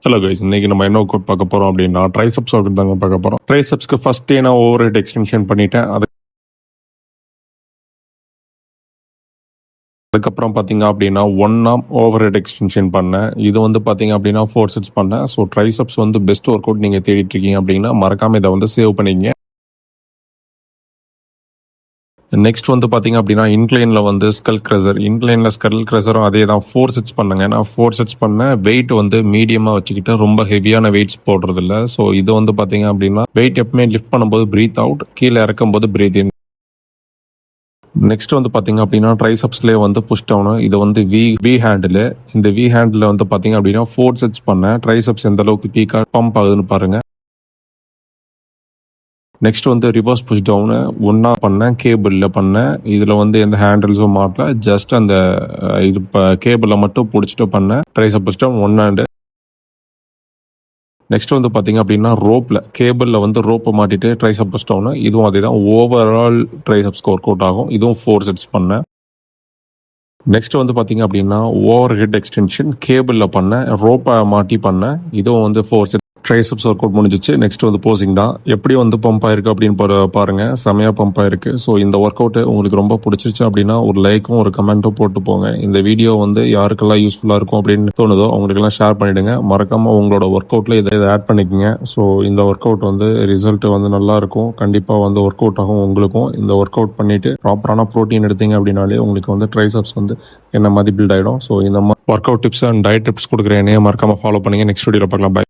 Hello guys, இன்னைக்கு நம்ம என்ன ஒர்க் பார்க்க போறோம் அப்படின்னா ட்ரைசெப்ஸ் ஒர்க் தாங்க பார்க்க போறோம். ட்ரைசெப்ஸ்க்கு ஃபர்ஸ்ட் டே நான் ஓவர் ஹெட் எக்ஸ்டென்ஷன் பண்ணிட்டேன். அதுக்கப்புறம் பார்த்தீங்க அப்படின்னா 1 arm ஓவர் ஹெட் எக்ஸ்டென்ஷன் பண்ணேன். இது வந்து பார்த்தீங்க அப்படின்னா 4 sets பண்ணேன். ஸோ ட்ரைசெப்ஸ் வந்து பெஸ்ட் ஒர்க் அவுட் நீங்கள் தேடிட்டு இருக்கீங்க அப்படின்னா மறக்காம இதை வந்து சேவ் பண்ணிக்கங்க. நெக்ஸ்ட் வந்து பார்த்தீங்க அப்படின்னா இன்க்ளைனில் வந்து ஸ்கல் க்ரஷர். இன்க்ளைனில் ஸ்கல் க்ரஷரும் அதே தான் 4 sets பண்ணுங்க. நான் 4 sets பண்ணேன். வெயிட் வந்து மீடியமாக வச்சுக்கிட்டு ரொம்ப ஹெவியான வெயிட்ஸ் போடுறதில்ல. ஸோ இது வந்து பார்த்தீங்க அப்படின்னா வெயிட் எப்பவுமே லிஃப்ட் பண்ணும்போது பிரீத் அவுட், கீழே இறக்கும் போது பிரீத் இன். நெக்ஸ்ட் வந்து பார்த்தீங்க அப்படின்னா ட்ரைசெப்ஸ்லேயே வந்து புஷ் டவுனு. இது வந்து வி ஹேண்டில். இந்த வி ஹேண்டில் வந்து பார்த்தீங்க அப்படின்னா 4 sets பண்ணேன். ட்ரைசெப்ஸ் எந்த அளவுக்கு பீக்காக பம்ப் ஆகுதுன்னு பாருங்க. நெக்ஸ்ட் வந்து ரிவர்ஸ் புஷ் டவுனு ஒன்றா பண்ணேன், கேபிளில் பண்ணேன். இதில் வந்து எந்த ஹேண்டில்ஸும் மாட்டல, ஜஸ்ட் அந்த இது கேபிளில் மட்டும் பிடிச்சிட்டு பண்ணேன். Tricep push down 1 hand. Next வந்து பார்த்தீங்க அப்படின்னா ரோப்பில் கேபிளில் வந்து ரோப்பை மாட்டிட்டு ட்ரைசெப் புஷ் டவுனு. இதுவும் அதே தான், ஓவரால் ட்ரைசெப்ஸ்க்கு ஒர்க் அவுட் ஆகும். இதுவும் 4 sets பண்ணேன். நெக்ஸ்ட் வந்து பார்த்தீங்க அப்படின்னா ஓவர் ஹெட் எக்ஸ்டென்ஷன் கேபிளில் பண்ணேன், ரோப்பை மாட்டி பண்ணேன். இதுவும் வந்து 4 sets. ட்ரைசெப்ஸ் ஒர்க் அவுட் முடிஞ்சிச்சு. நெக்ஸ்ட் வந்து போசிங் தான். எப்படி வந்து பம்ப் ஆயிருக்கு அப்படின்னு பாருங்க. செமையாக பம்ப் ஆயிருக்கு. ஸோ இந்த ஒர்க் அவுட் உங்களுக்கு ரொம்ப பிடிச்சிருச்சு அப்படின்னா ஒரு லைக்கும் ஒரு கமெண்ட்டும் போட்டு போங்க. இந்த வீடியோ வந்து யாருக்கெல்லாம் யூஸ்ஃபுல்லாக இருக்கும் அப்படின்னு தோணுதோ அவங்களுக்கெல்லாம் ஷேர் பண்ணிவிடுங்க. மறக்காமல் உங்களோட ஒர்க் அவுட்டில் இதை ஆட் பண்ணிக்கோங்க. ஸோ இந்த ஒர்க் அவுட் வந்து ரிசல்ட் வந்து நல்லா இருக்கும். கண்டிப்பாக வந்து ஒர்க் அவுட் ஆகும் உங்களுக்கும். இந்த ஒர்க் அவுட் பண்ணிவிட்டு ப்ராப்பரான ப்ரோட்டீன் எடுத்தீங்க அப்படின்னாலே உங்களுக்கு வந்து ட்ரைசெப்ஸ் வந்து என்ன மாதிரி பில்ட் ஆகிடும். ஸோ இந்த மாதிரி work out tips and diet tips கொடுக்குறேன். மறக்காமல் ஃபாலோ பண்ணுங்கள். நெக்ஸ்ட் வீடியோவில் பார்க்கலாம். பை.